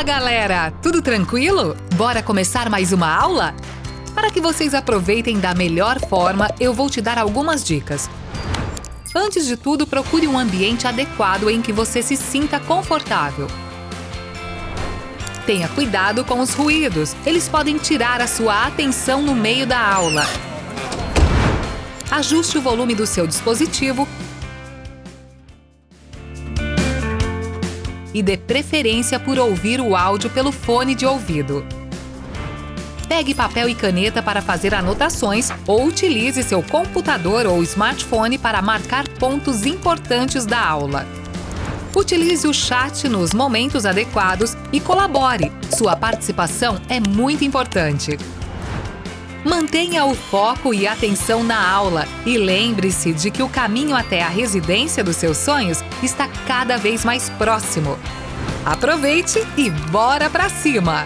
galera! Tudo tranquilo? Bora começar mais uma aula? Para que vocês aproveitem da melhor forma, eu vou te dar algumas dicas. Antes de tudo, procure um ambiente adequado em que você se sinta confortável. Tenha cuidado com os ruídos, eles podem tirar a sua atenção no meio da aula. Ajuste o volume do seu dispositivo e dê preferência por ouvir o áudio pelo fone de ouvido. Pegue papel e caneta para fazer anotações ou utilize seu computador ou smartphone para marcar pontos importantes da aula. Utilize o chat nos momentos adequados e colabore. Sua participação é muito importante. Mantenha o foco e atenção na aula e lembre-se de que o caminho até a residência dos seus sonhos está cada vez mais próximo. Aproveite e bora pra cima!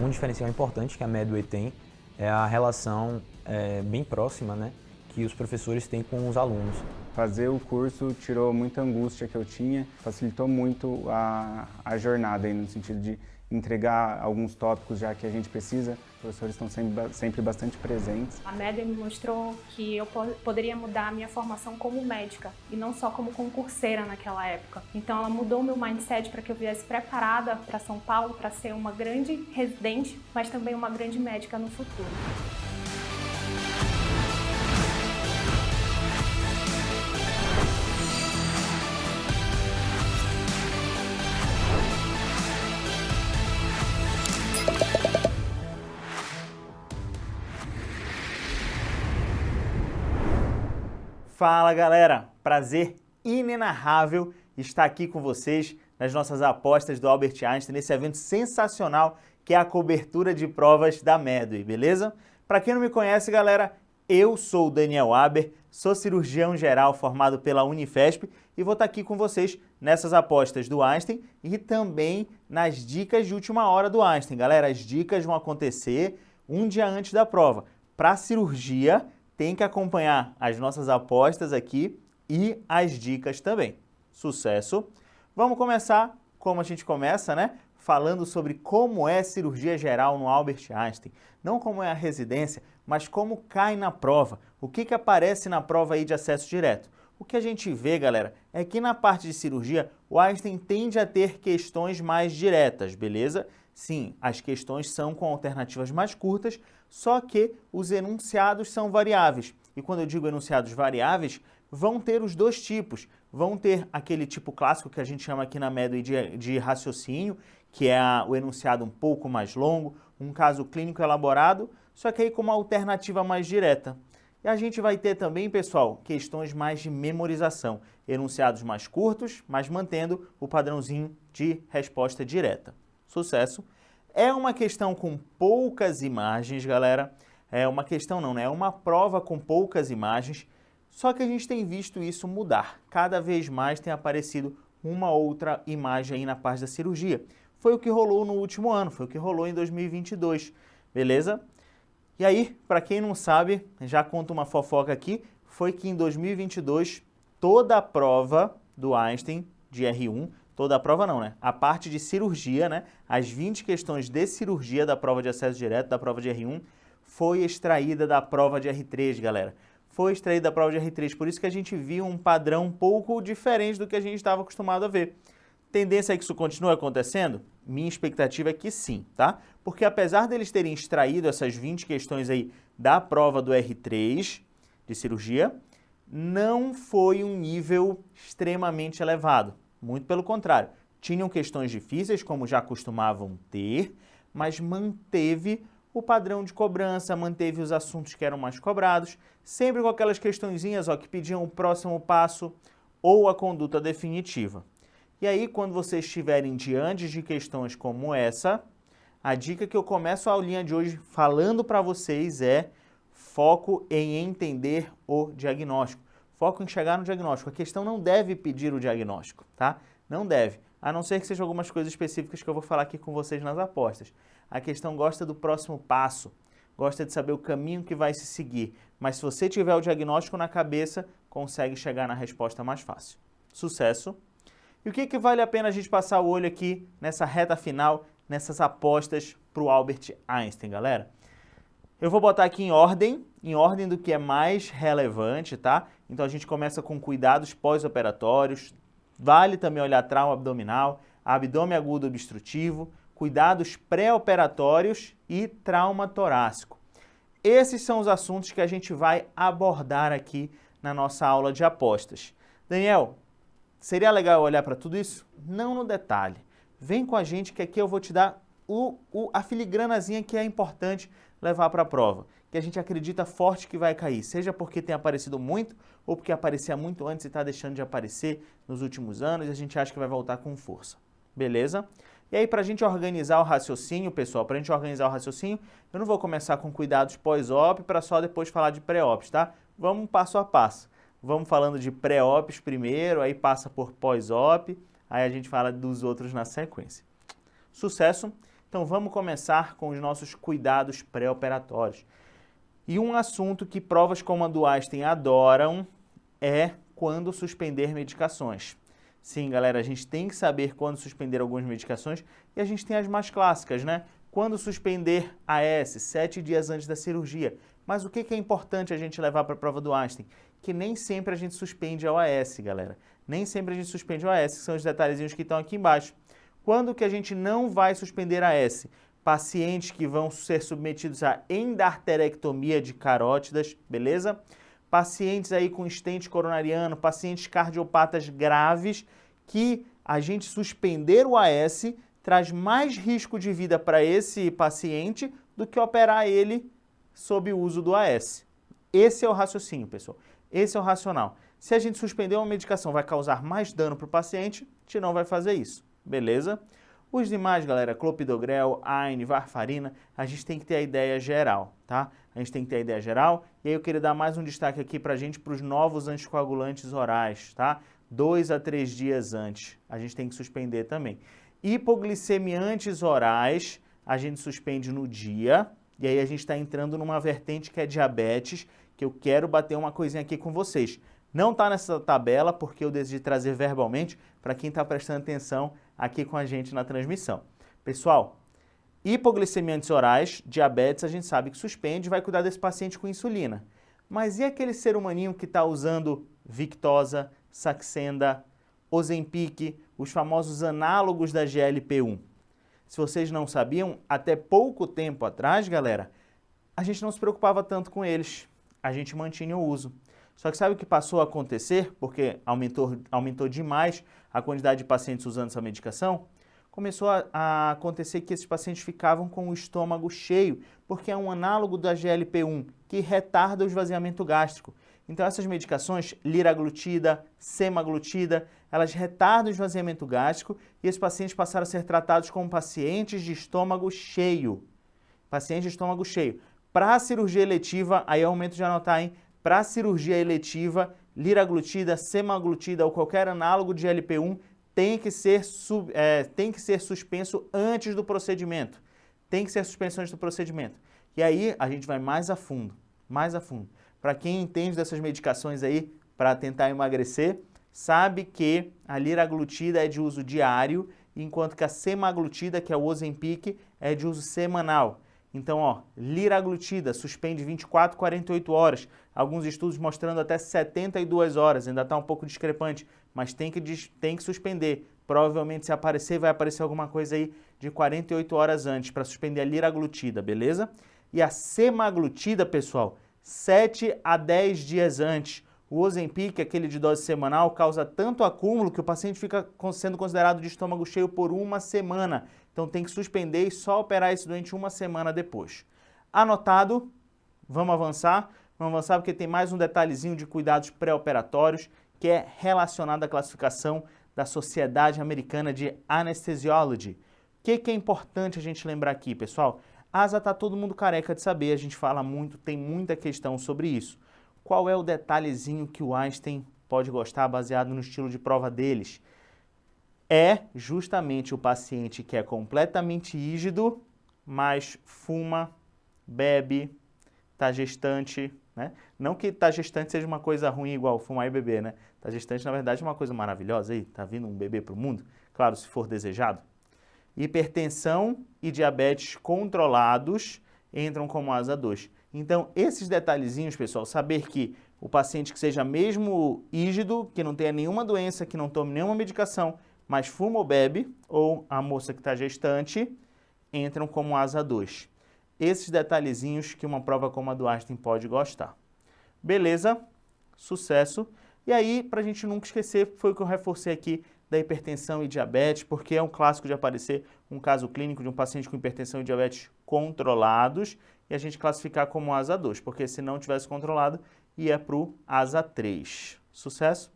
Um diferencial importante que a Medway tem é a relação bem próxima, né, que os professores têm com os alunos. Fazer o curso tirou muita angústia que eu tinha, facilitou muito a jornada, aí, no sentido de entregar alguns tópicos já que a gente precisa. Os professores estão sempre bastante presentes. A Medway me mostrou que eu poderia mudar a minha formação como médica e não só como concurseira naquela época. Então ela mudou meu mindset para que eu viesse preparada para São Paulo para ser uma grande residente, mas também uma grande médica no futuro. Fala galera, prazer inenarrável estar aqui com vocês nas nossas apostas do Albert Einstein, nesse evento sensacional que é a cobertura de provas da Medway, beleza? Para quem não me conhece galera, eu sou o Daniel Aber, sou cirurgião geral formado pela Unifesp e vou estar aqui com vocês nessas apostas do Einstein e também nas dicas de última hora do Einstein. Galera, as dicas vão acontecer um dia antes da prova. Para cirurgia, tem que acompanhar as nossas apostas aqui e as dicas também. Sucesso! Vamos começar, como a gente começa, né? Falando sobre como é cirurgia geral no Albert Einstein. Não como é a residência, mas como cai na prova. O que aparece na prova aí de acesso direto. O que a gente vê, galera, é que na parte de cirurgia, o Einstein tende a ter questões mais diretas, beleza? Sim, as questões são com alternativas mais curtas, só que os enunciados são variáveis. E quando eu digo enunciados variáveis, vão ter os dois tipos. Vão ter aquele tipo clássico que a gente chama aqui na Medway de raciocínio, que é o enunciado um pouco mais longo, um caso clínico elaborado, só que aí com uma alternativa mais direta. E a gente vai ter também, pessoal, questões mais de memorização, enunciados mais curtos, mas mantendo o padrãozinho de resposta direta. Sucesso! É uma questão com poucas imagens, galera. É uma questão não, né? É uma prova com poucas imagens, só que a gente tem visto isso mudar. Cada vez mais tem aparecido uma outra imagem aí na parte da cirurgia. Foi o que rolou no último ano, foi o que rolou em 2022, beleza? E aí, para quem não sabe, já conto uma fofoca aqui, foi que em 2022 toda a prova do Einstein de R1 toda a prova não, né? A parte de cirurgia, né? As 20 questões de cirurgia da prova de acesso direto, da prova de R1, foi extraída da prova de R3, galera. Foi extraída da prova de R3, por isso que a gente viu um padrão um pouco diferente do que a gente estava acostumado a ver. Tendência é que isso continue acontecendo? Minha expectativa é que sim, tá? Porque apesar deles terem extraído essas 20 questões aí da prova do R3 de cirurgia, não foi um nível extremamente elevado. Muito pelo contrário, tinham questões difíceis, como já costumavam ter, mas manteve o padrão de cobrança, manteve os assuntos que eram mais cobrados, sempre com aquelas questõezinhas que pediam o próximo passo ou a conduta definitiva. E aí, quando vocês estiverem diante de questões como essa, a dica que eu começo a aulinha de hoje falando para vocês é foco em entender o diagnóstico. Foco em chegar no diagnóstico. A questão não deve pedir o diagnóstico, tá? Não deve. A não ser que sejam algumas coisas específicas que eu vou falar aqui com vocês nas apostas. A questão gosta do próximo passo, gosta de saber o caminho que vai se seguir. Mas se você tiver o diagnóstico na cabeça, consegue chegar na resposta mais fácil. Sucesso! E o que vale a pena a gente passar o olho aqui nessa reta final, nessas apostas para o Albert Einstein, galera? Eu vou botar aqui em ordem do que é mais relevante, tá? Então a gente começa com cuidados pós-operatórios, vale também olhar trauma abdominal, abdômen agudo obstrutivo, cuidados pré-operatórios e trauma torácico. Esses são os assuntos que a gente vai abordar aqui na nossa aula de apostas. Daniel, seria legal olhar para tudo isso? Não no detalhe. Vem com a gente que aqui eu vou te dar a filigranazinha que é importante levar para a prova, que a gente acredita forte que vai cair, seja porque tem aparecido muito ou porque aparecia muito antes e está deixando de aparecer nos últimos anos e a gente acha que vai voltar com força. Beleza? E aí, para a gente organizar o raciocínio, pessoal, eu não vou começar com cuidados pós-op para só depois falar de pré-ops, tá? Vamos passo a passo. Vamos falando de pré-ops primeiro, aí passa por pós-op, aí a gente fala dos outros na sequência. Sucesso! Então vamos começar com os nossos cuidados pré-operatórios. E um assunto que provas como a do Einstein adoram é quando suspender medicações. Sim, galera, a gente tem que saber quando suspender algumas medicações e a gente tem as mais clássicas, né? Quando suspender AS, 7 dias antes da cirurgia. Mas o que é importante a gente levar para a prova do Einstein? Que nem sempre a gente suspende a OAS, galera. Nem sempre a gente suspende a OAS, que são os detalhezinhos que estão aqui embaixo. Quando que a gente não vai suspender a AS? Pacientes que vão ser submetidos a endarterectomia de carótidas, beleza? Pacientes aí com estente coronariano, pacientes cardiopatas graves, que a gente suspender o AS traz mais risco de vida para esse paciente do que operar ele sob o uso do AS. Esse é o raciocínio, pessoal. Esse é o racional. Se a gente suspender uma medicação vai causar mais dano para o paciente, a gente não vai fazer isso. Beleza? Os demais, galera, clopidogrel, AINE, varfarina, a gente tem que ter a ideia geral, tá? A gente tem que ter a ideia geral. E aí eu queria dar mais um destaque aqui pra gente para os novos anticoagulantes orais, tá? 2 a 3 dias antes, a gente tem que suspender também. Hipoglicemiantes orais, a gente suspende no dia. E aí a gente está entrando numa vertente que é diabetes, que eu quero bater uma coisinha aqui com vocês. Não está nessa tabela porque eu decidi trazer verbalmente para quem está prestando atenção aqui com a gente na transmissão. Pessoal, hipoglicemiantes orais, diabetes, a gente sabe que suspende e vai cuidar desse paciente com insulina. Mas e aquele ser humaninho que está usando Victoza, Saxenda, Ozempic, os famosos análogos da GLP-1? Se vocês não sabiam, até pouco tempo atrás, galera, a gente não se preocupava tanto com eles. A gente mantinha o uso. Só que sabe o que passou a acontecer? Porque aumentou demais a quantidade de pacientes usando essa medicação. Começou a acontecer que esses pacientes ficavam com o estômago cheio, porque é um análogo da GLP-1, que retarda o esvaziamento gástrico. Então essas medicações, liraglutida, semaglutida, elas retardam o esvaziamento gástrico e esses pacientes passaram a ser tratados como pacientes de estômago cheio. Pacientes de estômago cheio. Para a cirurgia eletiva, aí é o momento de anotar, hein? Para a cirurgia eletiva, liraglutida, semaglutida ou qualquer análogo de GLP-1 tem que ser suspenso antes do procedimento. Tem que ser suspenso antes do procedimento. E aí a gente vai mais a fundo, mais a fundo. Para quem entende dessas medicações aí para tentar emagrecer, sabe que a liraglutida é de uso diário, enquanto que a semaglutida, que é o Ozempic, é de uso semanal. Então, ó, liraglutida suspende 24, 48 horas. Alguns estudos mostrando até 72 horas, ainda está um pouco discrepante, mas tem que suspender. Provavelmente, se aparecer, vai aparecer alguma coisa aí de 48 horas antes para suspender a liraglutida, beleza? E a semaglutida, pessoal, 7 a 10 dias antes. O Ozempic, aquele de dose semanal, causa tanto acúmulo que o paciente fica sendo considerado de estômago cheio por uma semana. Então tem que suspender e só operar esse doente uma semana depois. Anotado, vamos avançar? Vamos avançar porque tem mais um detalhezinho de cuidados pré-operatórios que é relacionado à classificação da Sociedade Americana de Anesthesiology. O que é importante a gente lembrar aqui, pessoal? Asa tá todo mundo careca de saber, a gente fala muito, tem muita questão sobre isso. Qual é o detalhezinho que o Einstein pode gostar baseado no estilo de prova deles? É justamente o paciente que é completamente rígido, mas fuma, bebe, está gestante, né? Não que estar gestante seja uma coisa ruim igual fumar e beber, né? Estar gestante, na verdade, é uma coisa maravilhosa aí, tá vindo um bebê para o mundo, claro, se for desejado. Hipertensão e diabetes controlados entram como asa 2. Então, esses detalhezinhos, pessoal, saber que o paciente que seja mesmo rígido, que não tenha nenhuma doença, que não tome nenhuma medicação, mas fuma ou bebe, ou a moça que está gestante, entram como asa 2. Esses detalhezinhos que uma prova como a do Einstein pode gostar. Beleza? Sucesso. E aí, para a gente nunca esquecer, foi o que eu reforcei aqui da hipertensão e diabetes, porque é um clássico de aparecer um caso clínico de um paciente com hipertensão e diabetes controlados e a gente classificar como asa 2, porque se não tivesse controlado, ia para o asa 3. Sucesso?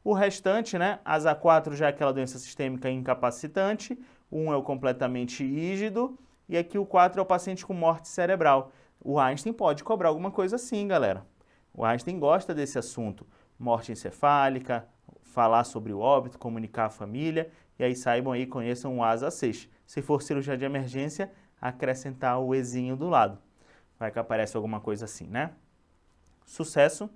O restante, né? Asa 4 já é aquela doença sistêmica incapacitante, 1 é o completamente rígido e aqui o 4 é o paciente com morte cerebral. O Einstein pode cobrar alguma coisa assim, galera. O Einstein gosta desse assunto, morte encefálica, falar sobre o óbito, comunicar a família, e aí saibam aí, conheçam o asa 6. Se for cirurgia de emergência, acrescentar o Ezinho do lado. Vai que aparece alguma coisa assim, né? Sucesso.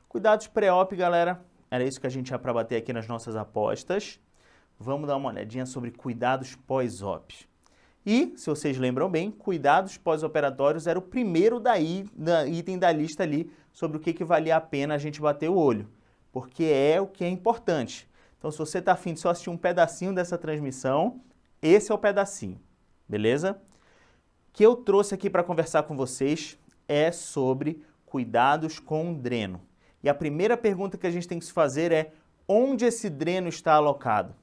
Cuidados pré-op, galera. Era isso que a gente tinha para bater aqui nas nossas apostas. Vamos dar uma olhadinha sobre cuidados pós-op. E, se vocês lembram bem, cuidados pós-operatórios era o primeiro item da lista ali sobre o que valia a pena a gente bater o olho. Porque é o que é importante. Então, se você está afim de só assistir um pedacinho dessa transmissão, esse é o pedacinho, beleza? O que eu trouxe aqui para conversar com vocês é sobre cuidados com o dreno. E a primeira pergunta que a gente tem que se fazer é onde esse dreno está alocado?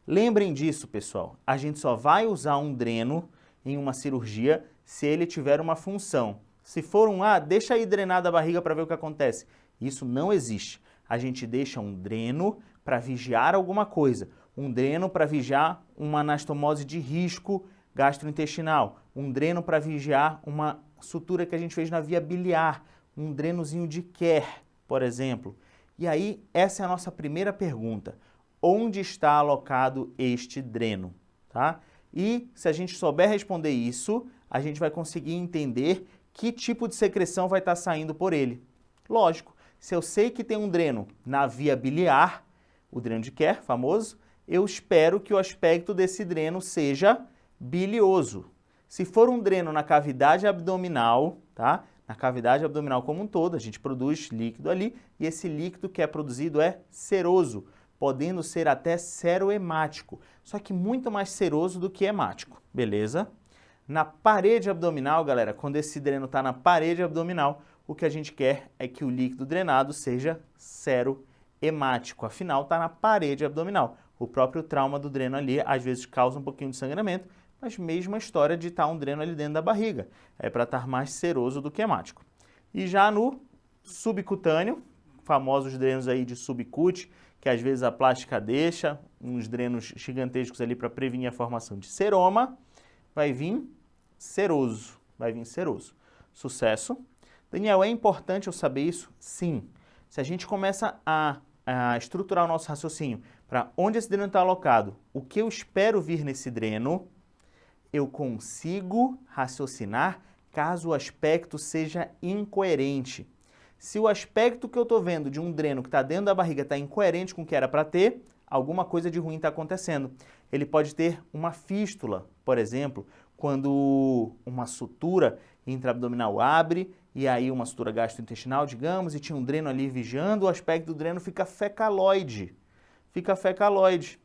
Lembrem disso, pessoal. A gente só vai usar um dreno em uma cirurgia se ele tiver uma função. Se for deixa aí drenada a barriga para ver o que acontece. Isso não existe. A gente deixa um dreno para vigiar alguma coisa. Um dreno para vigiar uma anastomose de risco gastrointestinal. Um dreno para vigiar uma sutura que a gente fez na via biliar. Um drenozinho de Kerr, por exemplo. E aí, essa é a nossa primeira pergunta. Onde está alocado este dreno? Tá? E se a gente souber responder isso, a gente vai conseguir entender que tipo de secreção vai estar saindo por ele. Lógico, se eu sei que tem um dreno na via biliar, o dreno de Kerr, famoso, eu espero que o aspecto desse dreno seja bilioso. Se for um dreno na cavidade abdominal, tá? Na cavidade abdominal como um todo, a gente produz líquido ali e esse líquido que é produzido é seroso, podendo ser até serohemático, só que muito mais seroso do que hemático, beleza? Na parede abdominal, galera, quando esse dreno está na parede abdominal, o que a gente quer é que o líquido drenado seja serohemático, afinal está na parede abdominal. O próprio trauma do dreno ali às vezes causa um pouquinho de sangramento, mas mesma história de estar um dreno ali dentro da barriga, é para estar mais seroso do que hemático. E já no subcutâneo, famosos drenos aí de subcut, que às vezes a plástica deixa, uns drenos gigantescos ali para prevenir a formação de seroma, vai vir seroso, Sucesso. Daniel, é importante eu saber isso? Sim. Se a gente começa a estruturar o nosso raciocínio para onde esse dreno está alocado, o que eu espero vir nesse dreno, eu consigo raciocinar caso o aspecto seja incoerente. Se o aspecto que eu estou vendo de um dreno que está dentro da barriga está incoerente com o que era para ter, alguma coisa de ruim está acontecendo. Ele pode ter uma fístula, por exemplo, quando uma sutura intraabdominal abre, e aí uma sutura gastrointestinal, digamos, e tinha um dreno ali vigiando, o aspecto do dreno fica fecaloide. Fica fecaloide.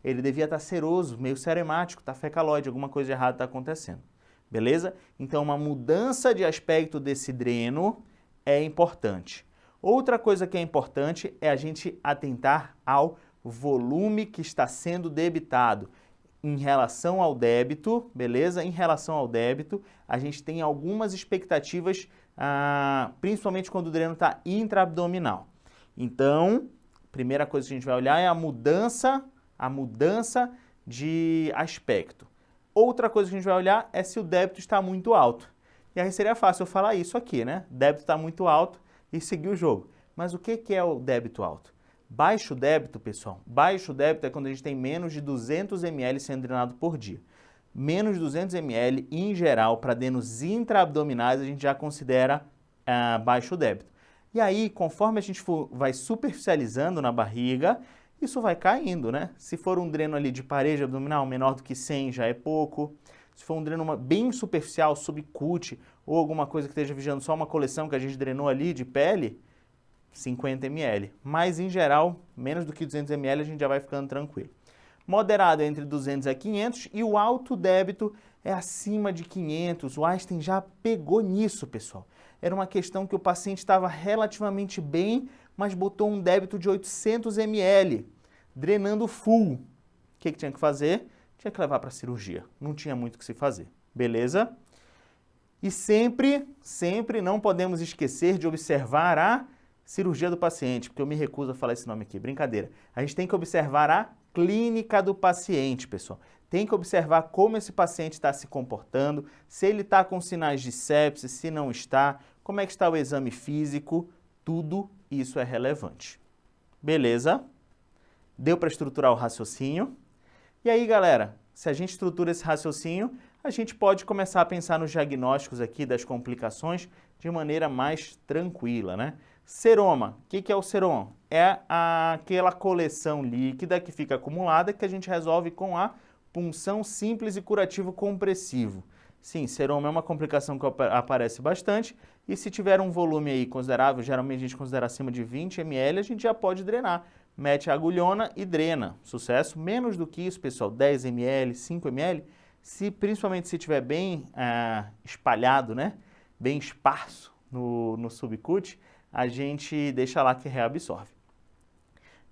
Ele devia estar seroso, meio seremático, está fecaloide, alguma coisa de errado está acontecendo. Beleza? Então, uma mudança de aspecto desse dreno é importante. Outra coisa que é importante é a gente atentar ao volume que está sendo debitado. Em relação ao débito, beleza? Em relação ao débito, a gente tem algumas expectativas, principalmente quando o dreno está intraabdominal. Então, primeira coisa que a gente vai olhar é a mudança de aspecto. Outra coisa que a gente vai olhar é se o débito está muito alto. E aí seria fácil eu falar isso aqui, né? Débito está muito alto e seguir o jogo. Mas o que é o débito alto? Baixo débito, pessoal, baixo débito é quando a gente tem menos de 200 ml sendo drenado por dia. Menos de 200 ml, em geral, para drenos intraabdominais, a gente já considera baixo débito. E aí, conforme a gente vai superficializando na barriga, isso vai caindo, né? Se for um dreno ali de parede abdominal menor do que 100, já é pouco. Se for um dreno bem superficial, subcute, ou alguma coisa que esteja vigiando só uma coleção que a gente drenou ali de pele, 50 ml. Mas, em geral, menos do que 200 ml a gente já vai ficando tranquilo. Moderado é entre 200 a 500 e o alto débito é acima de 500. O Einstein já pegou nisso, pessoal. Era uma questão que o paciente estava relativamente bem, mas botou um débito de 800 ml, drenando full. O que tinha que fazer? Tinha que levar para a cirurgia. Não tinha muito o que se fazer. Beleza? E sempre não podemos esquecer de observar a cirurgia do paciente, porque eu me recuso a falar esse nome aqui, brincadeira. A gente tem que observar a clínica do paciente, pessoal. Tem que observar como esse paciente está se comportando, se ele está com sinais de sepsis, se não está, como é que está o exame físico, tudo isso é relevante. Beleza? Deu para estruturar o raciocínio? E aí, galera, se a gente estrutura esse raciocínio, a gente pode começar a pensar nos diagnósticos aqui das complicações de maneira mais tranquila, né? Seroma. O que é o seroma? É aquela coleção líquida que fica acumulada que a gente resolve com a punção simples e curativo compressivo. Sim, seroma é uma complicação que aparece bastante e se tiver um volume aí considerável, geralmente a gente considera acima de 20 ml, a gente já pode drenar. Mete a agulhona e drena. Sucesso. Menos do que isso, pessoal, 10 ml, 5 ml, principalmente se estiver bem espalhado, né? Bem esparso no subcute, a gente deixa lá que reabsorve.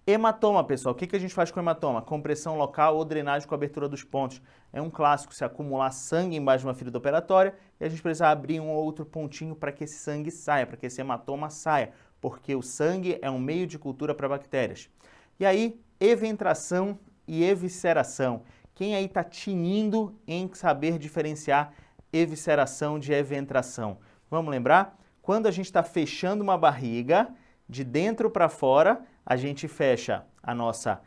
Hematoma, pessoal. O que a gente faz com hematoma? Compressão local ou drenagem com abertura dos pontos. É um clássico se acumular sangue embaixo de uma ferida operatória e a gente precisa abrir um ou outro pontinho para que esse sangue saia, para que esse hematoma saia, porque o sangue é um meio de cultura para bactérias. E aí, eventração e evisceração. Quem aí está tinindo em saber diferenciar evisceração de eventração? Vamos lembrar? Quando a gente está fechando uma barriga, de dentro para fora, a gente fecha a nossa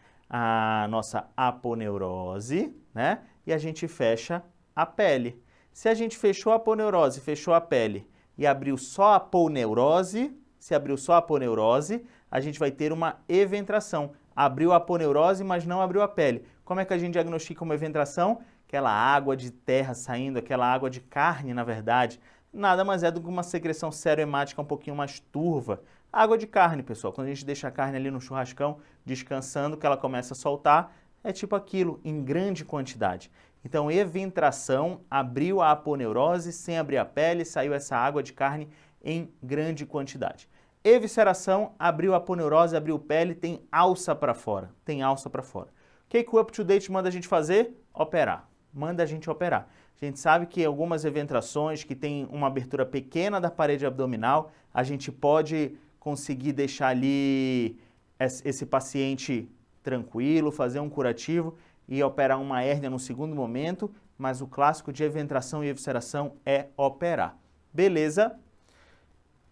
aponeurose, né? E a gente fecha a pele. Se a gente fechou a aponeurose, fechou a pele e abriu só a aponeurose, se abriu só a aponeurose, a gente vai ter uma eventração. Abriu a aponeurose, mas não abriu a pele. Como é que a gente diagnostica uma eventração? Aquela água de terra saindo, aquela água de carne, na verdade. Nada mais é do que uma secreção serohemática um pouquinho mais turva. Água de carne, pessoal. Quando a gente deixa a carne ali no churrascão, descansando, que ela começa a soltar, é tipo aquilo, em grande quantidade. Então, eventração, abriu a aponeurose, sem abrir a pele, saiu essa água de carne em grande quantidade. Evisceração, abriu a aponeurose, abriu pele, tem alça para fora. Tem alça para fora. O que o UpToDate manda a gente fazer? Operar. Manda a gente operar. A gente sabe que algumas eventrações que têm uma abertura pequena da parede abdominal, a gente pode conseguir deixar ali esse paciente tranquilo, fazer um curativo e operar uma hérnia no segundo momento, mas o clássico de eventração e evisceração é operar. Beleza?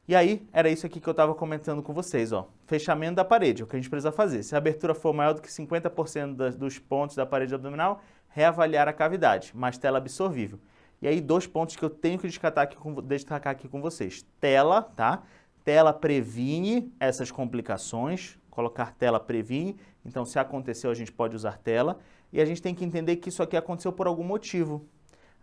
E aí, era isso aqui que eu estava comentando com vocês, ó. Fechamento da parede, é o que a gente precisa fazer. Se a abertura for maior do que 50% dos pontos da parede abdominal, reavaliar a cavidade, mas tela absorvível. E aí, 2 pontos que eu tenho que destacar aqui com vocês. Tela, tá? Tela previne essas complicações, colocar tela previne, então se aconteceu a gente pode usar tela, e a gente tem que entender que isso aqui aconteceu por algum motivo.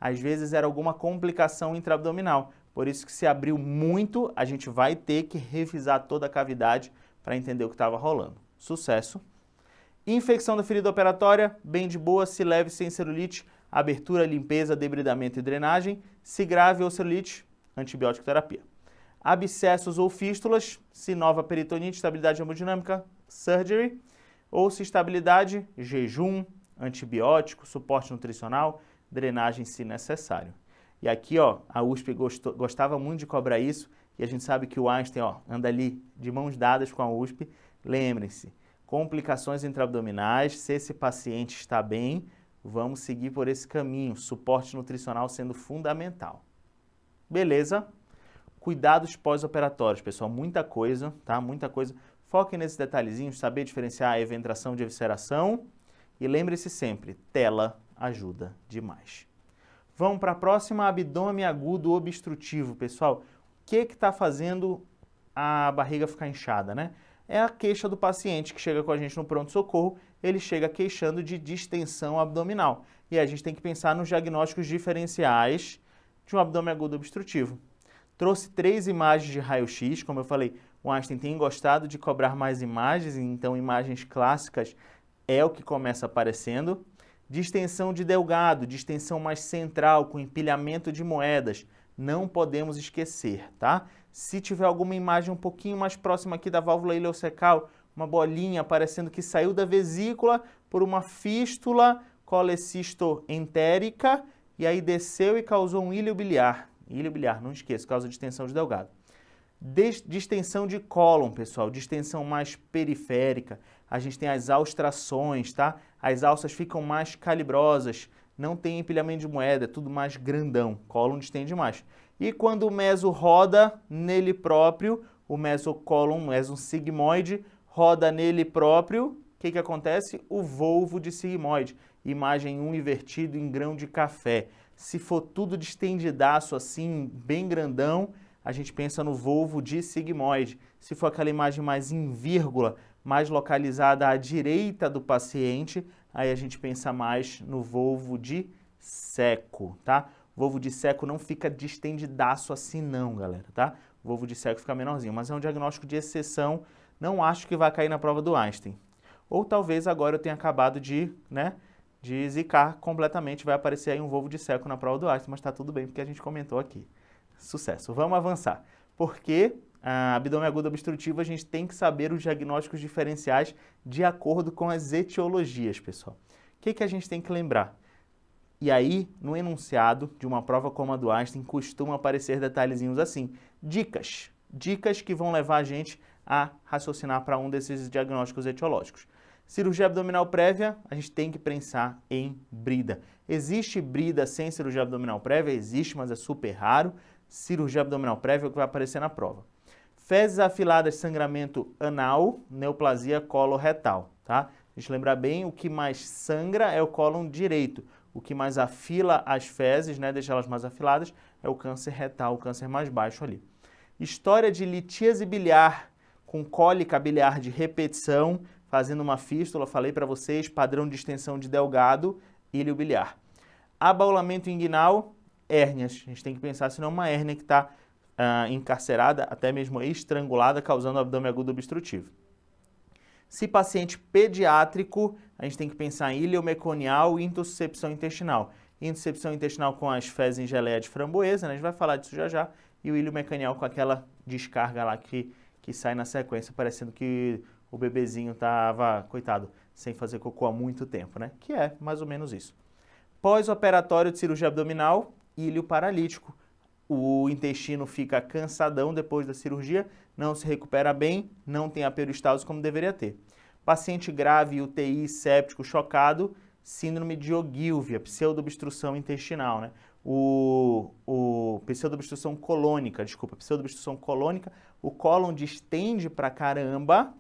Às vezes era alguma complicação intraabdominal, por isso que se abriu muito, a gente vai ter que revisar toda a cavidade para entender o que estava rolando. Sucesso! Infecção da ferida operatória, bem de boa, se leve, sem celulite, abertura, limpeza, debridamento e drenagem, se grave ou celulite, antibiótico terapia. Abscessos ou fístulas, se nova peritonite, estabilidade hemodinâmica, surgery, ou se estabilidade, jejum, antibiótico, suporte nutricional, drenagem se necessário. E aqui, ó, a USP gostava muito de cobrar isso, e a gente sabe que o Einstein, ó, anda ali de mãos dadas com a USP. Lembrem-se, complicações intraabdominais, se esse paciente está bem, vamos seguir por esse caminho, suporte nutricional sendo fundamental. Beleza? Cuidados pós-operatórios, pessoal, muita coisa, tá? Muita coisa. Foquem nesses detalhezinhos, saber diferenciar a eventração de evisceração e lembre-se sempre, tela ajuda demais. Vamos para a próxima, abdômen agudo obstrutivo, pessoal. O que está fazendo a barriga ficar inchada, né? É a queixa do paciente que chega com a gente no pronto-socorro, ele chega queixando de distensão abdominal. E a gente tem que pensar nos diagnósticos diferenciais de um abdômen agudo obstrutivo. Trouxe 3 imagens de raio-x, como eu falei, o Einstein tem gostado de cobrar mais imagens, então imagens clássicas é o que começa aparecendo. Distensão de delgado, distensão mais central, com empilhamento de moedas, não podemos esquecer, tá? Se tiver alguma imagem um pouquinho mais próxima aqui da válvula ileocecal, uma bolinha aparecendo que saiu da vesícula por uma fístula colecistoentérica e aí desceu e causou um íleo biliar. Ilho biliar, não esqueça, causa distensão de delgado. Distensão de cólon, pessoal, distensão mais periférica. A gente tem as austrações, tá? As alças ficam mais calibrosas, não tem empilhamento de moeda, é tudo mais grandão, cólon distende mais. E quando o meso roda nele próprio, o mesocólon, o meso sigmoide, roda nele próprio, o que acontece? O volvo de sigmoide, imagem 1 invertido em grão de café. Se for tudo distendidaço assim, bem grandão, a gente pensa no volvo de sigmoide. Se for aquela imagem mais em vírgula, mais localizada à direita do paciente, aí a gente pensa mais no volvo de seco, tá? O volvo de seco não fica distendidaço assim não, galera, tá? O volvo de seco fica menorzinho, mas é um diagnóstico de exceção, não acho que vai cair na prova do Einstein. Ou talvez agora eu tenha acabado de zicar completamente, vai aparecer aí um volvo de seco na prova do Einstein, mas tá tudo bem porque a gente comentou aqui. Sucesso. Vamos avançar. Porque a abdômen agudo obstrutivo a gente tem que saber os diagnósticos diferenciais de acordo com as etiologias, pessoal. O que a gente tem que lembrar? E aí, no enunciado de uma prova como a do Einstein, costuma aparecer detalhezinhos assim. Dicas. Dicas que vão levar a gente a raciocinar para um desses diagnósticos etiológicos. Cirurgia abdominal prévia, a gente tem que pensar em brida. Existe brida sem cirurgia abdominal prévia? Existe, mas é super raro. Cirurgia abdominal prévia é o que vai aparecer na prova. Fezes afiladas, sangramento anal, neoplasia coloretal, tá? A gente lembrar bem, o que mais sangra é o cólon direito. O que mais afila as fezes, né, deixa elas mais afiladas, é o câncer retal, o câncer mais baixo ali. História de litíase biliar com cólica biliar de repetição, fazendo uma fístula, falei para vocês, padrão de extensão de delgado, íleo biliar. Abaulamento inguinal, hérnias. A gente tem que pensar se não é uma hérnia que está encarcerada, até mesmo estrangulada, causando abdômen agudo obstrutivo. Se paciente pediátrico, a gente tem que pensar em ileomeconial e intussuscepção intestinal. Intussuscepção intestinal com as fezes em geleia de framboesa, né? A gente vai falar disso já já, e o ileomeconial com aquela descarga lá que sai na sequência, parecendo que o bebezinho estava, coitado, sem fazer cocô há muito tempo, né? Que é mais ou menos isso. Pós-operatório de cirurgia abdominal, íleo paralítico. O intestino fica cansadão depois da cirurgia, não se recupera bem, não tem a peristalse como deveria ter. Paciente grave, UTI, séptico, chocado, síndrome de Ogilvy, pseudoobstrução intestinal, né? Pseudoobstrução colônica, pseudoobstrução colônica, o cólon distende pra caramba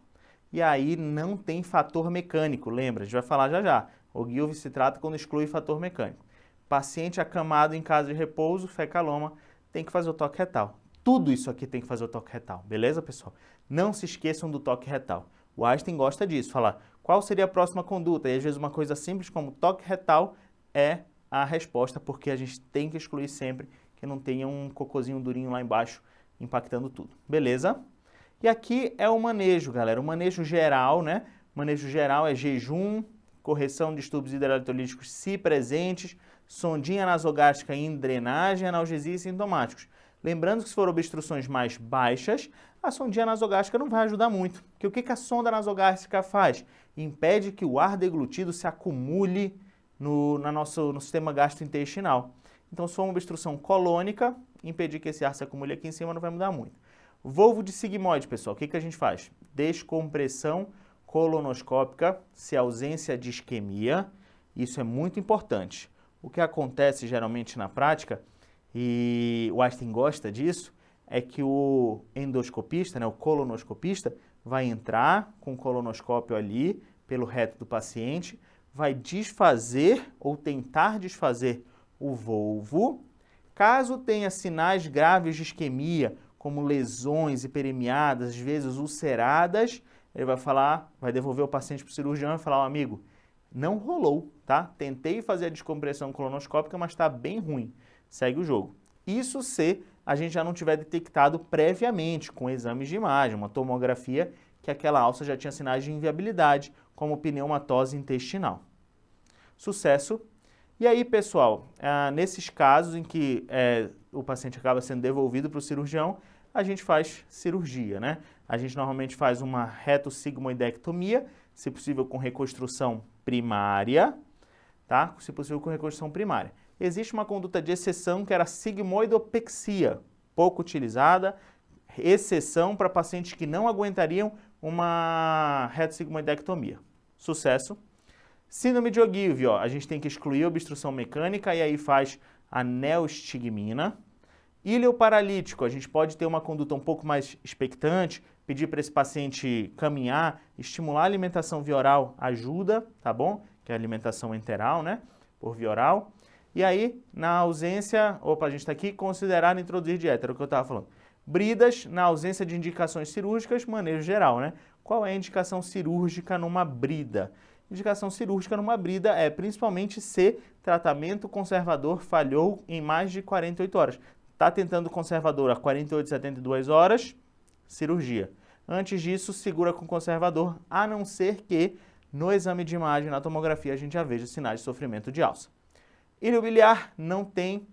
e aí não tem fator mecânico, lembra? A gente vai falar já já. Ogilvy se trata quando exclui fator mecânico. Paciente acamado em casa de repouso, fecaloma, tem que fazer o toque retal. Tudo isso aqui tem que fazer o toque retal, beleza, pessoal? Não se esqueçam do toque retal. O Einstein gosta disso, falar qual seria a próxima conduta. E às vezes uma coisa simples como toque retal é a resposta, porque a gente tem que excluir sempre que não tenha um cocôzinho durinho lá embaixo impactando tudo, beleza? E aqui é o manejo, galera, o manejo geral, né? O manejo geral é jejum, correção de distúrbios hidroeletrolíticos se presentes, sondinha nasogástrica em drenagem, analgesia e sintomáticos. Lembrando que se for obstruções mais baixas, a sondinha nasogástrica não vai ajudar muito. Porque o que a sonda nasogástrica faz? Impede que o ar deglutido se acumule no sistema gastrointestinal. Então, se for uma obstrução colônica, impedir que esse ar se acumule aqui em cima não vai mudar muito. Volvo de sigmoide, pessoal, o que a gente faz? Descompressão colonoscópica, se ausência de isquemia, isso é muito importante. O que acontece geralmente na prática, e o Einstein gosta disso, é que o endoscopista, né, o colonoscopista, vai entrar com o colonoscópio ali pelo reto do paciente, vai desfazer ou tentar desfazer o volvo. Caso tenha sinais graves de isquemia, como lesões hiperemiadas, às vezes ulceradas, ele vai falar, vai devolver o paciente para o cirurgião e falar, ó, amigo, não rolou, tá? Tentei fazer a descompressão colonoscópica, mas está bem ruim. Segue o jogo. Isso se a gente já não tiver detectado previamente com exames de imagem, uma tomografia, que aquela alça já tinha sinais de inviabilidade, como pneumatose intestinal. Sucesso! E aí, pessoal, nesses casos em que o paciente acaba sendo devolvido para o cirurgião, a gente faz cirurgia, né? A gente normalmente faz uma retossigmoidectomia, se possível com reconstrução primária, tá? Se possível com reconstrução primária. Existe uma conduta de exceção que era a sigmoidopexia, pouco utilizada, exceção para pacientes que não aguentariam uma retossigmoidectomia. Sucesso! Síndrome de Ogilvie, ó, a gente tem que excluir a obstrução mecânica e aí faz a neostigmina. Ilho paralítico, a gente pode ter uma conduta um pouco mais expectante, pedir para esse paciente caminhar, estimular a alimentação via oral ajuda, tá bom? Que é a alimentação enteral, né? Por via oral. E aí, na ausência, a gente está aqui, considerar introduzir dieta, era o que eu estava falando. Bridas, na ausência de indicações cirúrgicas, manejo geral, né? Qual é a indicação cirúrgica numa brida? Indicação cirúrgica numa brida é principalmente se tratamento conservador falhou em mais de 48 horas. Está tentando conservador a 48, 72 horas, cirurgia. Antes disso, segura com conservador, a não ser que no exame de imagem, na tomografia, a gente já veja sinais de sofrimento de alça. Ilho biliar não tem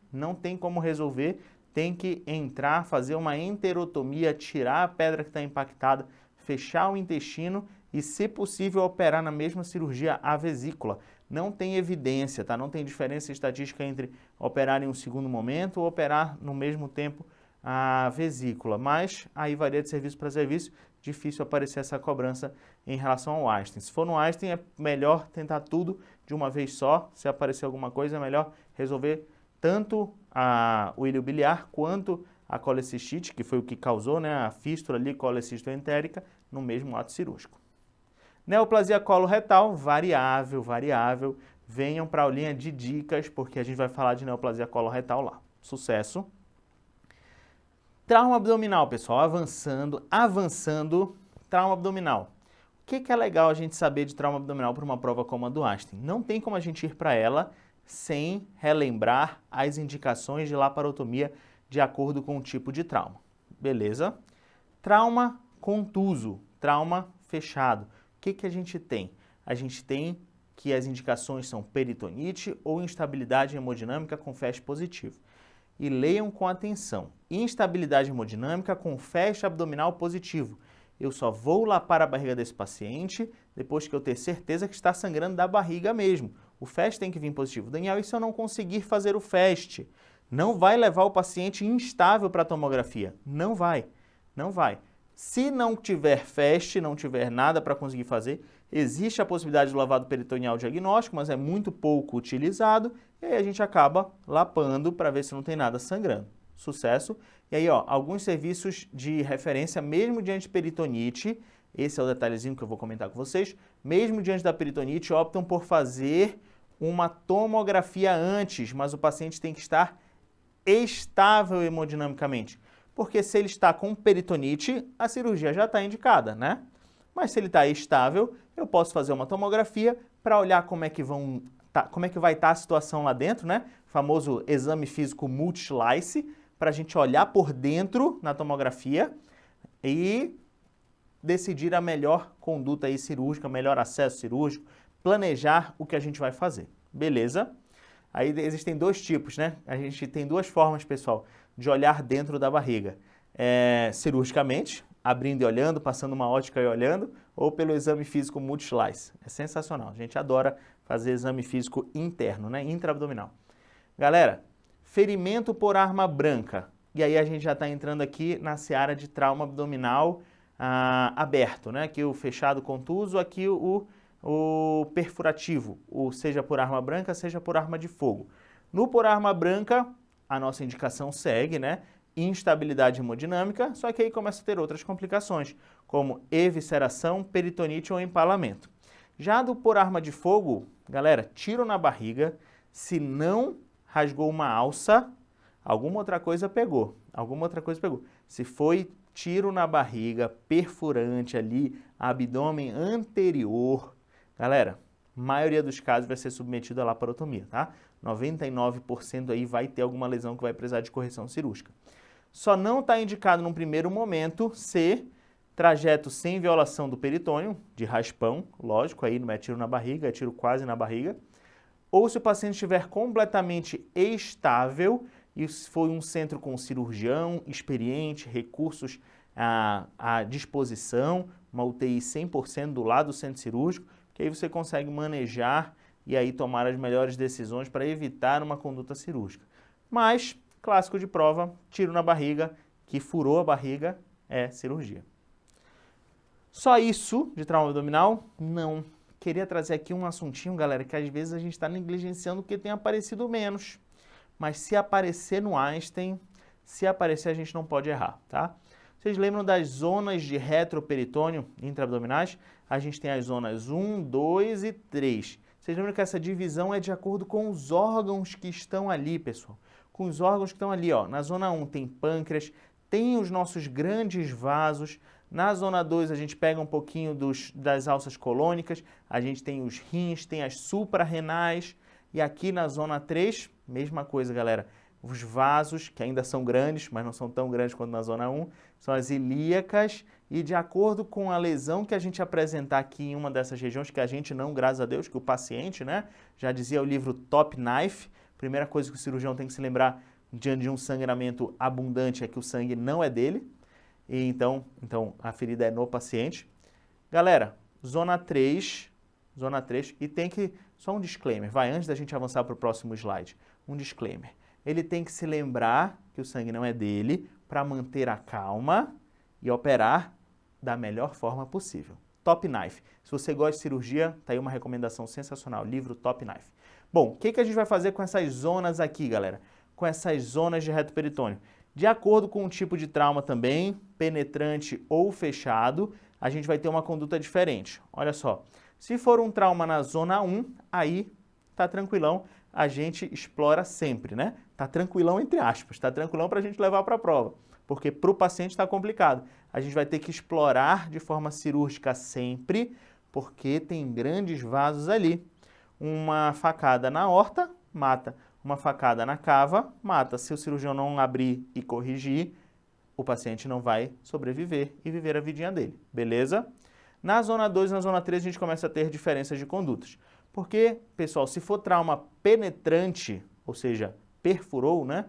como resolver, tem que entrar, fazer uma enterotomia, tirar a pedra que está impactada, fechar o intestino e, se possível, operar na mesma cirurgia a vesícula. Não tem evidência, tá? Não tem diferença estatística entre operar em um segundo momento ou operar no mesmo tempo a vesícula, mas aí varia de serviço para serviço, difícil aparecer essa cobrança em relação ao Einstein. Se for no Einstein, é melhor tentar tudo de uma vez só, se aparecer alguma coisa, é melhor resolver tanto o ilho biliar quanto a colecistite, que foi o que causou, né, a fístula ali, colecistoentérica, no mesmo ato cirúrgico. Neoplasia coloretal, variável. Venham para a aulinha de dicas, porque a gente vai falar de neoplasia coloretal lá. Sucesso! Trauma abdominal, pessoal, avançando, trauma abdominal. O que é legal a gente saber de trauma abdominal para uma prova como a do Einstein? Não tem como a gente ir para ela sem relembrar as indicações de laparotomia de acordo com o tipo de trauma. Beleza? Trauma contuso, trauma fechado. O que a gente tem? A gente tem que as indicações são peritonite ou instabilidade hemodinâmica com FAST positivo. E leiam com atenção. Instabilidade hemodinâmica com FAST abdominal positivo. Eu só vou lapar a barriga desse paciente depois que eu ter certeza que está sangrando da barriga mesmo. O FAST tem que vir positivo. Daniel, e se eu não conseguir fazer o FAST? Não vai levar o paciente instável para a tomografia. Não vai. Se não tiver FAST, não tiver nada para conseguir fazer, existe a possibilidade do lavado peritoneal diagnóstico, mas é muito pouco utilizado, e aí a gente acaba lapando para ver se não tem nada sangrando. Sucesso! E aí, ó, alguns serviços de referência, mesmo diante de peritonite, esse é o detalhezinho que eu vou comentar com vocês, mesmo diante da peritonite, optam por fazer uma tomografia antes, mas o paciente tem que estar estável hemodinamicamente. Porque se ele está com peritonite, a cirurgia já está indicada, né? Mas se ele está estável, eu posso fazer uma tomografia para olhar como é que vai estar a situação lá dentro, né? O famoso exame físico multi-slice, para a gente olhar por dentro na tomografia e decidir a melhor conduta aí cirúrgica, melhor acesso cirúrgico, planejar o que a gente vai fazer. Beleza? Aí existem dois tipos, né? A gente tem duas formas, pessoal, de olhar dentro da barriga. Cirurgicamente, abrindo e olhando, passando uma ótica e olhando, ou pelo exame físico multi-slice. É sensacional. A gente adora fazer exame físico interno, né? Intraabdominal. Galera, ferimento por arma branca. E aí a gente já está entrando aqui na seara de trauma abdominal aberto, né? Aqui o fechado contuso, aqui o perfurativo, ou seja por arma branca, seja por arma de fogo. No por arma branca, a nossa indicação segue, né? Instabilidade hemodinâmica, só que aí começa a ter outras complicações, como evisceração, peritonite ou empalamento. Já do por arma de fogo, galera, tiro na barriga, se não rasgou uma alça, alguma outra coisa pegou. Se foi tiro na barriga, perfurante ali, abdômen anterior, galera, maioria dos casos vai ser submetido à laparotomia, tá? 99% aí vai ter alguma lesão que vai precisar de correção cirúrgica. Só não está indicado num primeiro momento se trajeto sem violação do peritônio, de raspão, lógico, aí não é tiro na barriga, é tiro quase na barriga, ou se o paciente estiver completamente estável e se foi um centro com cirurgião experiente, recursos à disposição, uma UTI 100% do lado do centro cirúrgico, que aí você consegue manejar e aí tomar as melhores decisões para evitar uma conduta cirúrgica. Mas, clássico de prova, tiro na barriga, que furou a barriga, é cirurgia. Só isso de trauma abdominal? Não. Queria trazer aqui um assuntinho, galera, que às vezes a gente está negligenciando porque tem aparecido menos. Mas se aparecer no Einstein, se aparecer a gente não pode errar, tá? Vocês lembram das zonas de retroperitônio intraabdominais? A gente tem as zonas 1, 2 e 3. Vocês lembram que essa divisão é de acordo com os órgãos que estão ali, pessoal? Com os órgãos que estão ali, ó. Na zona 1 tem pâncreas, tem os nossos grandes vasos. Na zona 2 a gente pega um pouquinho das alças colônicas, a gente tem os rins, tem as suprarrenais. E aqui na zona 3, mesma coisa, galera. Os vasos, que ainda são grandes, mas não são tão grandes quanto na zona 1, são as ilíacas. E de acordo com a lesão que a gente apresentar aqui em uma dessas regiões, que a gente não, graças a Deus, que o paciente, né? Já dizia o livro Top Knife, primeira coisa que o cirurgião tem que se lembrar diante de um sangramento abundante é que o sangue não é dele. E então a ferida é no paciente. Galera, zona 3, e tem que, só um disclaimer, antes da gente avançar para o próximo slide, um disclaimer. Ele tem que se lembrar que o sangue não é dele para manter a calma e operar da melhor forma possível. Top Knife. Se você gosta de cirurgia, tá aí uma recomendação sensacional, livro Top Knife. Bom, o que a gente vai fazer com essas zonas aqui, galera? Com essas zonas de reto peritônio? De acordo com o tipo de trauma também, penetrante ou fechado, a gente vai ter uma conduta diferente. Olha só, se for um trauma na zona 1, aí tá tranquilão, a gente explora sempre, né? Tá tranquilão entre aspas, tá tranquilão para a gente levar para a prova, porque para o paciente está complicado. A gente vai ter que explorar de forma cirúrgica sempre, porque tem grandes vasos ali. Uma facada na aorta, mata. Uma facada na cava, mata. Se o cirurgião não abrir e corrigir, o paciente não vai sobreviver e viver a vidinha dele, beleza? Na zona 2 e na zona 3 a gente começa a ter diferenças de condutas. Porque, pessoal, se for trauma penetrante, ou seja, perfurou, né?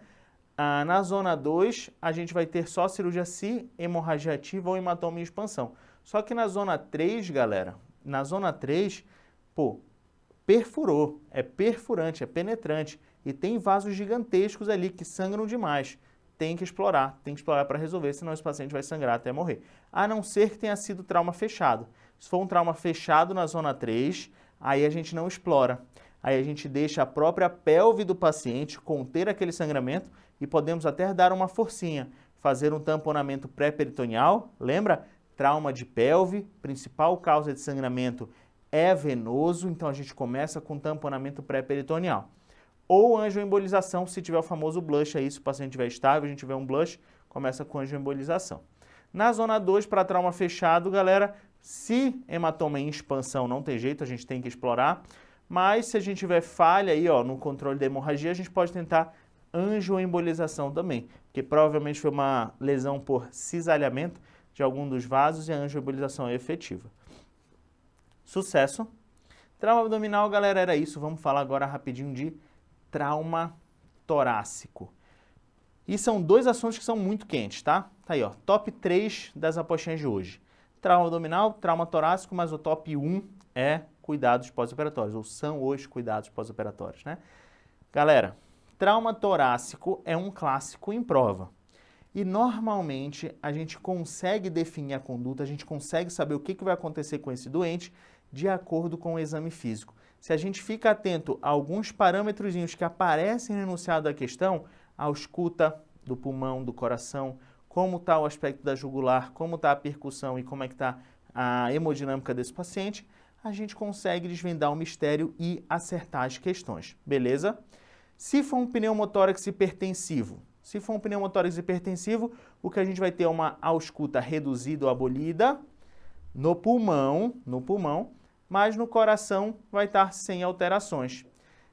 Na zona 2 a gente vai ter só cirurgia se hemorragia ativa ou hematoma em expansão. Só que na zona 3, galera, na zona 3, perfurou, é perfurante, é penetrante. E tem vasos gigantescos ali que sangram demais. Tem que explorar para resolver, senão esse paciente vai sangrar até morrer. A não ser que tenha sido trauma fechado. Se for um trauma fechado na zona 3, aí a gente não explora. Aí a gente deixa a própria pelve do paciente conter aquele sangramento e podemos até dar uma forcinha, fazer um tamponamento pré-peritoneal. Lembra? Trauma de pelve, principal causa de sangramento é venoso, então a gente começa com tamponamento pré-peritoneal. Ou angioembolização, se tiver o famoso blush aí, se o paciente estiver estável, a gente tiver um blush, começa com angioembolização. Na zona 2, para trauma fechado, galera, se hematoma em expansão não tem jeito, a gente tem que explorar, mas se a gente tiver falha aí, ó, no controle da hemorragia, a gente pode tentar angioembolização também, porque provavelmente foi uma lesão por cisalhamento de algum dos vasos e a angioembolização é efetiva. Sucesso! Trauma abdominal, galera, era isso. Vamos falar agora rapidinho de trauma torácico. E são dois assuntos que são muito quentes, tá? Tá aí, ó, top 3 das apostinhas de hoje. Trauma abdominal, trauma torácico, mas o top 1 é cuidados pós-operatórios, ou são os cuidados pós-operatórios, né? Galera, trauma torácico é um clássico em prova. E normalmente a gente consegue definir a conduta, a gente consegue saber o que vai acontecer com esse doente de acordo com o exame físico. Se a gente fica atento a alguns parâmetrozinhos que aparecem no enunciado da questão, a ausculta do pulmão, do coração, como está o aspecto da jugular, como está a percussão e como é que está a hemodinâmica desse paciente, a gente consegue desvendar o mistério e acertar as questões, beleza? Se for um pneumotórax hipertensivo, o que a gente vai ter é uma ausculta reduzida ou abolida no pulmão, mas no coração vai estar sem alterações.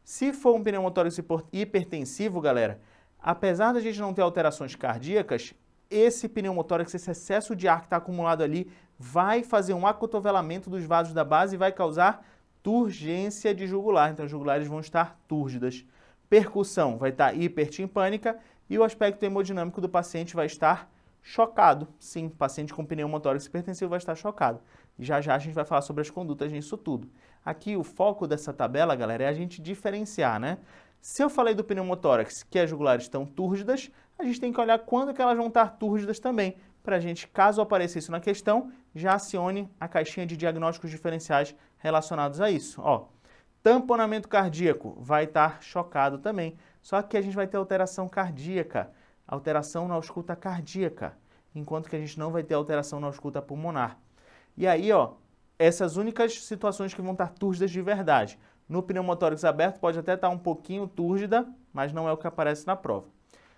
Se for um pneumotórax hipertensivo, galera, apesar da gente não ter alterações cardíacas, esse pneumotórax, esse excesso de ar que está acumulado ali, vai fazer um acotovelamento dos vasos da base e vai causar turgência de jugular. Então, as jugulares vão estar túrgidas. Percussão vai estar hipertimpânica e o aspecto hemodinâmico do paciente vai estar chocado. Sim, o paciente com pneumotórax hipertensivo vai estar chocado. E já já a gente vai falar sobre as condutas nisso tudo. Aqui o foco dessa tabela, galera, é a gente diferenciar, né? Se eu falei do pneumotórax que as jugulares estão túrgidas, a gente tem que olhar quando que elas vão estar túrgidas também, para a gente, caso apareça isso na questão, já acione a caixinha de diagnósticos diferenciais relacionados a isso. Ó, tamponamento cardíaco vai estar chocado também, só que a gente vai ter alteração cardíaca, alteração na ausculta cardíaca, enquanto que a gente não vai ter alteração na ausculta pulmonar. E aí, ó, essas únicas situações que vão estar túrgidas de verdade. No pneumotórax aberto pode até estar um pouquinho túrgida, mas não é o que aparece na prova.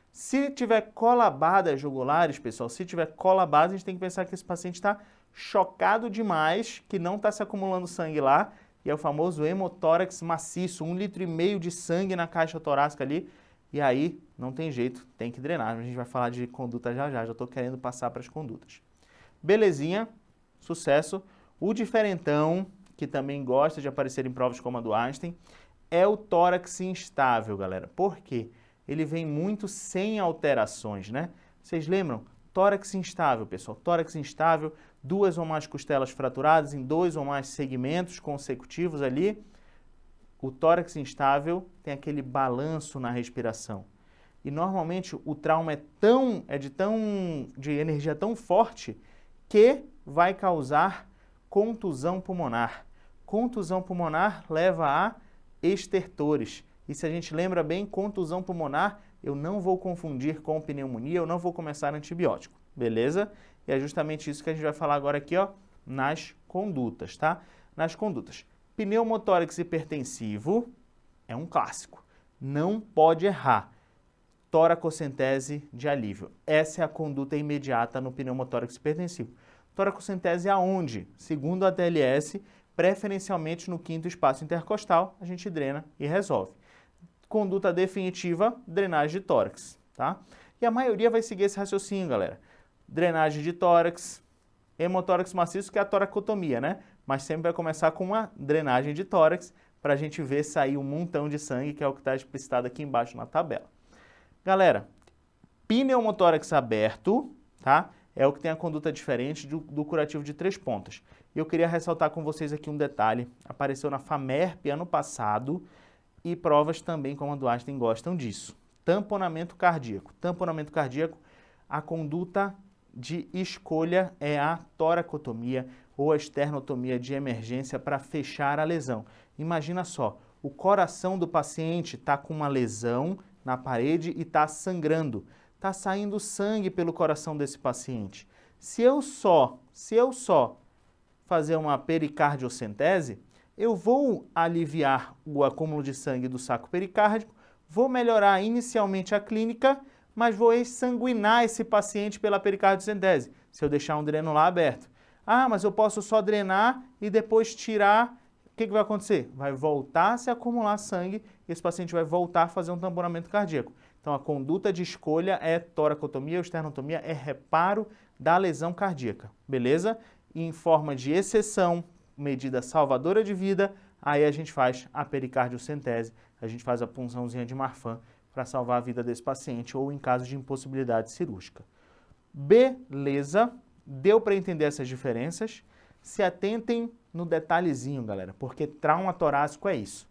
Se tiver colabadas jugulares, pessoal, se tiver colabada, a gente tem que pensar que esse paciente está chocado demais, que não está se acumulando sangue lá, e é o famoso hemotórax maciço, 1,5 litro de sangue na caixa torácica ali, e aí não tem jeito, tem que drenar. A gente vai falar de conduta já estou querendo passar para as condutas. Belezinha, sucesso. O diferentão, que também gosta de aparecer em provas como a do Einstein, é o tórax instável, galera. Por quê? Ele vem muito sem alterações, né? Vocês lembram? Tórax instável, pessoal. Tórax instável, 2 ou mais costelas fraturadas em 2 ou mais segmentos consecutivos ali. O tórax instável tem aquele balanço na respiração. E normalmente o trauma é de energia tão forte que vai causar contusão pulmonar. Contusão pulmonar leva a estertores. E se a gente lembra bem, contusão pulmonar, eu não vou confundir com pneumonia, eu não vou começar antibiótico, beleza? E é justamente isso que a gente vai falar agora aqui, ó, nas condutas, tá? Nas condutas. Pneumotórax hipertensivo é um clássico, não pode errar. Toracocentese de alívio. Essa é a conduta imediata no pneumotórax hipertensivo. Toracocentese aonde? Segundo a TLS, preferencialmente no 5º espaço intercostal, a gente drena e resolve. Conduta definitiva, drenagem de tórax, tá? E a maioria vai seguir esse raciocínio, galera. Drenagem de tórax, hemotórax maciço, que é a toracotomia, né? Mas sempre vai começar com uma drenagem de tórax para a gente ver sair um montão de sangue, que é o que está explicitado aqui embaixo na tabela. Galera, pneumotórax aberto, tá? É o que tem a conduta diferente do curativo de 3 pontas. E eu queria ressaltar com vocês aqui um detalhe. Apareceu na FAMERP ano passado e provas também, como a do Einstein, gostam disso. Tamponamento cardíaco. Tamponamento cardíaco, a conduta de escolha é a toracotomia ou a esternotomia de emergência para fechar a lesão. Imagina só, o coração do paciente está com uma lesão na parede e está sangrando. Está saindo sangue pelo coração desse paciente. Se eu só fazer uma pericardiocentese, eu vou aliviar o acúmulo de sangue do saco pericárdico, vou melhorar inicialmente a clínica, mas vou exsanguinar esse paciente pela pericardiocentese, se eu deixar um dreno lá aberto. Ah, mas eu posso só drenar e depois tirar. O que vai acontecer? Vai voltar a se acumular sangue e esse paciente vai voltar a fazer um tamponamento cardíaco. Então, a conduta de escolha é toracotomia ou esternotomia, é reparo da lesão cardíaca, beleza? E em forma de exceção, medida salvadora de vida, aí a gente faz a pericardiocentese, a gente faz a punçãozinha de Marfan para salvar a vida desse paciente ou em caso de impossibilidade cirúrgica. Beleza? Deu para entender essas diferenças? Se atentem no detalhezinho, galera, porque trauma torácico é isso.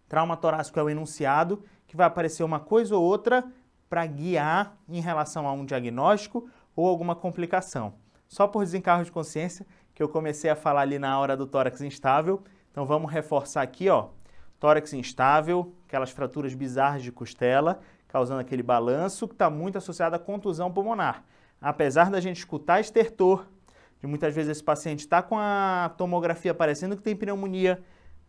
Trauma torácico é o enunciado que vai aparecer uma coisa ou outra para guiar em relação a um diagnóstico ou alguma complicação. Só por desencargo de consciência que eu comecei a falar ali na hora do tórax instável. Então vamos reforçar aqui, ó. Tórax instável, aquelas fraturas bizarras de costela, causando aquele balanço que está muito associado à contusão pulmonar. Apesar da gente escutar estertor, de muitas vezes esse paciente está com a tomografia parecendo que tem pneumonia,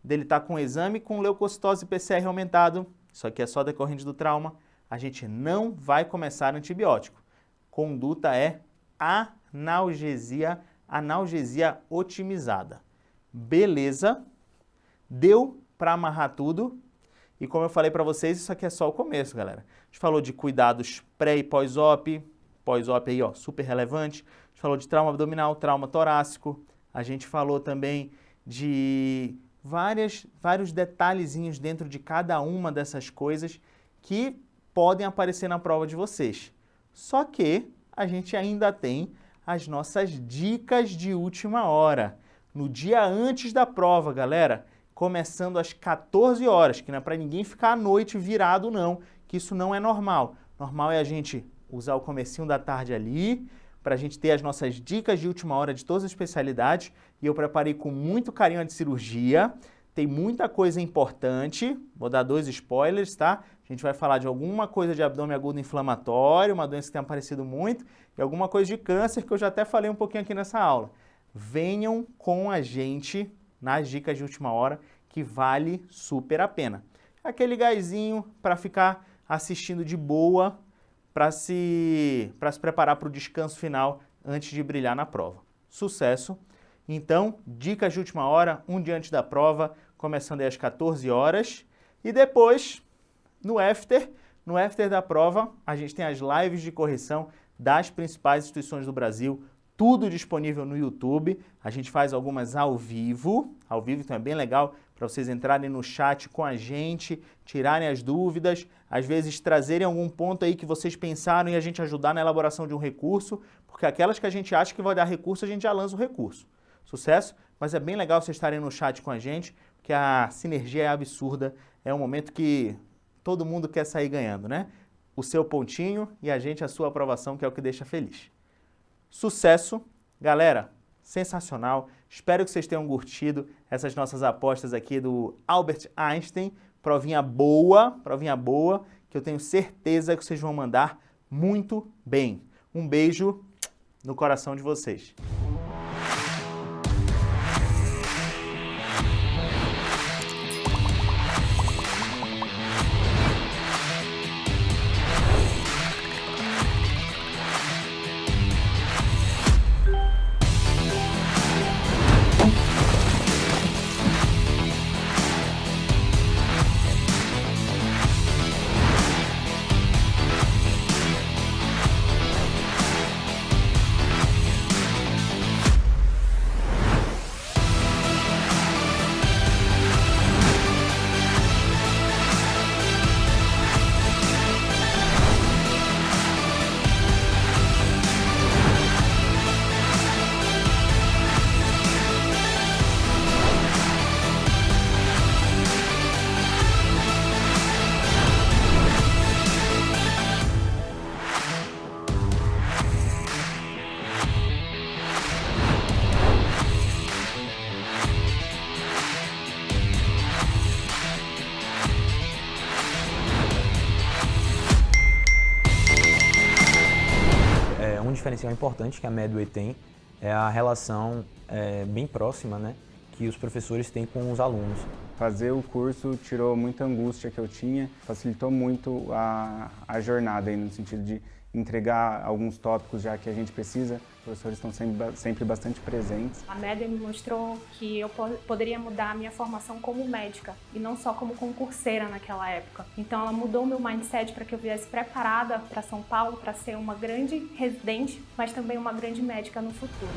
dele está com exame com leucocitose PCR aumentado, isso aqui é só decorrente do trauma, a gente não vai começar antibiótico. Conduta é analgesia otimizada. Beleza? Deu para amarrar tudo? E como eu falei para vocês, isso aqui é só o começo, galera. A gente falou de cuidados pré e pós-op, pós-op aí, ó, super relevante. A gente falou de trauma abdominal, trauma torácico. A gente falou também de vários detalhezinhos dentro de cada uma dessas coisas que podem aparecer na prova de vocês. Só que a gente ainda tem as nossas dicas de última hora. No dia antes da prova, galera, começando às 14 horas, que não é para ninguém ficar à noite virado não, que isso não é normal. Normal é a gente usar o comecinho da tarde ali, para a gente ter as nossas dicas de última hora de todas as especialidades, e eu preparei com muito carinho a de cirurgia, tem muita coisa importante, vou dar 2 spoilers, tá? A gente vai falar de alguma coisa de abdômen agudo inflamatório, uma doença que tem aparecido muito, e alguma coisa de câncer, que eu já até falei um pouquinho aqui nessa aula. Venham com a gente nas dicas de última hora, que vale super a pena. Aquele gásinho para ficar assistindo de boa, para se preparar para o descanso final antes de brilhar na prova. Sucesso! Então, dicas de última hora, um dia antes da prova, começando aí às 14 horas. E depois, no after da prova, a gente tem as lives de correção das principais instituições do Brasil, tudo disponível no YouTube. A gente faz algumas ao vivo, então é bem legal para vocês entrarem no chat com a gente, tirarem as dúvidas, às vezes trazerem algum ponto aí que vocês pensaram e a gente ajudar na elaboração de um recurso, porque aquelas que a gente acha que vai dar recurso, a gente já lança o recurso. Sucesso? Mas é bem legal vocês estarem no chat com a gente, porque a sinergia é absurda, é um momento que todo mundo quer sair ganhando, né? O seu pontinho e a gente a sua aprovação, que é o que deixa feliz. Sucesso! Galera, sensacional! Espero que vocês tenham curtido essas nossas apostas aqui do Albert Einstein. Provinha boa, que eu tenho certeza que vocês vão mandar muito bem. Um beijo no coração de vocês. Um diferencial importante que a Medway tem é a relação bem próxima, né, que os professores têm com os alunos. Fazer o curso tirou muita angústia que eu tinha, facilitou muito a jornada aí, no sentido de entregar alguns tópicos já que a gente precisa. Os professores estão sempre bastante presentes. A MED me mostrou que eu poderia mudar a minha formação como médica e não só como concurseira naquela época. Então ela mudou meu mindset para que eu viesse preparada para São Paulo para ser uma grande residente, mas também uma grande médica no futuro.